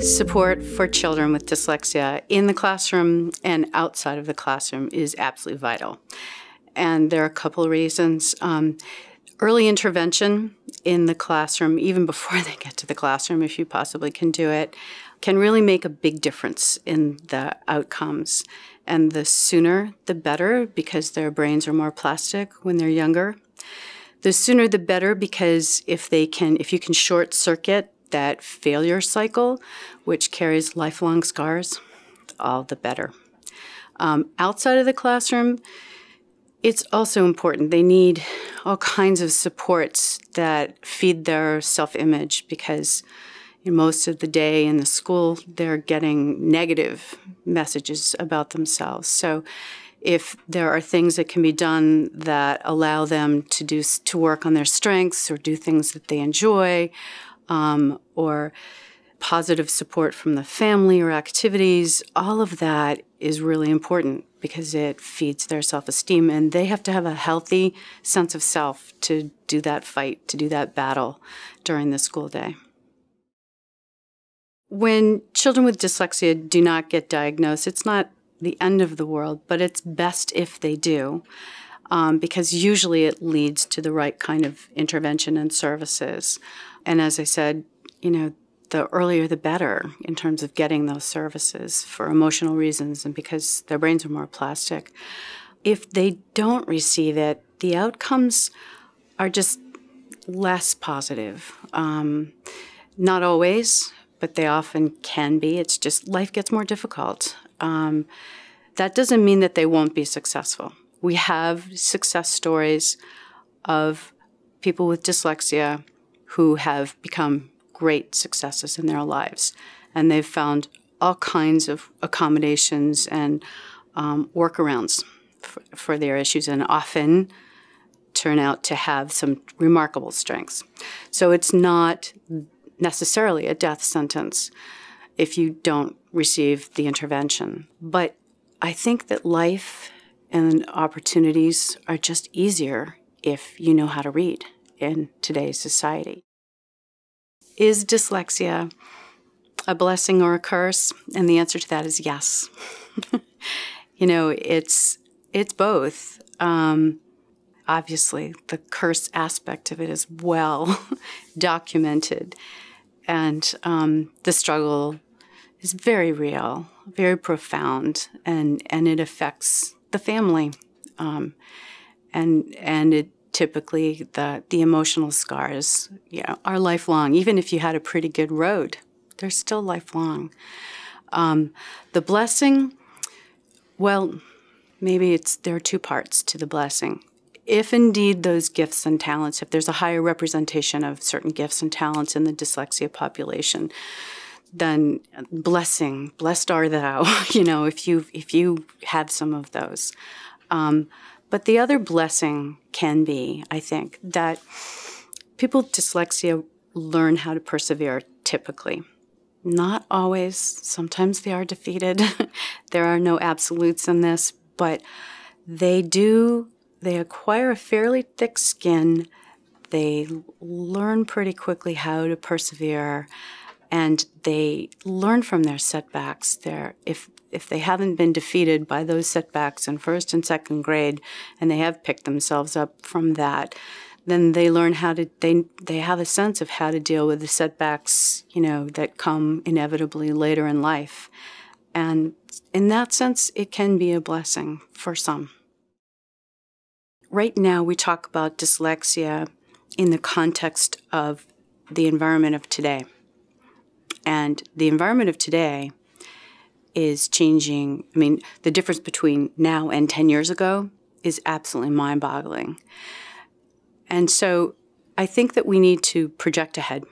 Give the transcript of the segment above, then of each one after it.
Support for children with dyslexia in the classroom and outside of the classroom is absolutely vital. And there are a couple of reasons. Early intervention in the classroom, even before they get to the classroom, if you possibly can do it, can really make a big difference in the outcomes. And the sooner, the better, because their brains are more plastic when they're younger. The sooner, the better, because if you can short circuit that failure cycle, which carries lifelong scars, all the better. Outside of the classroom, it's also important. They need all kinds of supports that feed their self-image because most of the day in the school, they're getting negative messages about themselves. So if there are things that can be done that allow them to work on their strengths or do things that they enjoy, or positive support from the family or activities, all of that is really important because it feeds their self-esteem, and they have to have a healthy sense of self to do that fight, to do that battle during the school day. When children with dyslexia do not get diagnosed, it's not the end of the world, but it's best if they do, because usually it leads to the right kind of intervention and services. And as I said, the earlier the better in terms of getting those services for emotional reasons and because their brains are more plastic. If they don't receive it, the outcomes are just less positive. Not always, but they often can be. It's just life gets more difficult. That doesn't mean that they won't be successful. We have success stories of people with dyslexia who have become great successes in their lives. And they've found all kinds of accommodations and workarounds for their issues, and often turn out to have some remarkable strengths. So it's not necessarily a death sentence if you don't receive the intervention. But I think that life and opportunities are just easier if you know how to read in today's society. Is dyslexia a blessing or a curse? And the answer to that is yes. It's both. Obviously, the curse aspect of it is well documented. And the struggle is very real, very profound, and it affects the family. And it typically, the emotional scars, are lifelong. Even if you had a pretty good road, they're still lifelong. The blessing, well, maybe there are two parts to the blessing. If indeed those gifts and talents, if there's a higher representation of certain gifts and talents in the dyslexia population, then blessed are thou, if you have some of those. But the other blessing can be, I think, that people with dyslexia learn how to persevere typically. Not always. Sometimes they are defeated. There are no absolutes in this, but they acquire a fairly thick skin. They learn pretty quickly how to persevere, and they learn from their setbacks. If they haven't been defeated by those setbacks in first and second grade, and they have picked themselves up from that, then they learn they have a sense of how to deal with the setbacks, that come inevitably later in life. And in that sense, it can be a blessing for some. Right now, we talk about dyslexia in the context of the environment of today. And the environment of today is changing. I mean, the difference between now and 10 years ago is absolutely mind-boggling. And so I think that we need to project ahead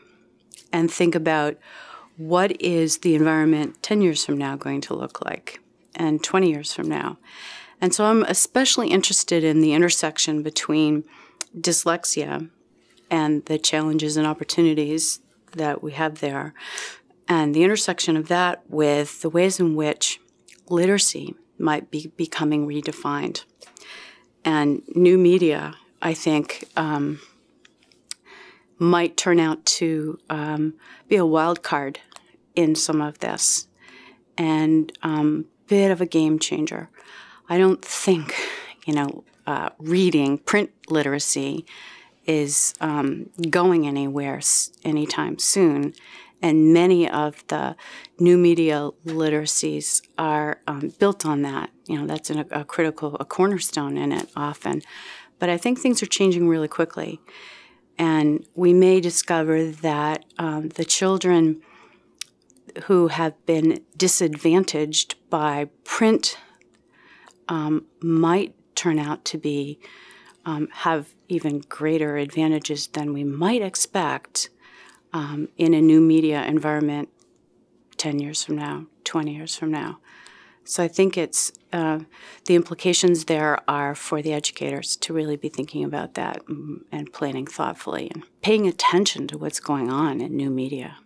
and think about what is the environment 10 years from now going to look like, and 20 years from now. And so I'm especially interested in the intersection between dyslexia and the challenges and opportunities that we have there, and the intersection of that with the ways in which literacy might be becoming redefined. And new media, I think, might turn out to be a wild card in some of this, and bit of a game changer. I don't think, reading, print literacy is going anywhere anytime soon. And many of the new media literacies are built on that. That's a cornerstone in it often. But I think things are changing really quickly. And we may discover that the children who have been disadvantaged by print might turn out to be have even greater advantages than we might expect in a new media environment 10 years from now, 20 years from now. So I think it's the implications there are for the educators to really be thinking about that and planning thoughtfully and paying attention to what's going on in new media.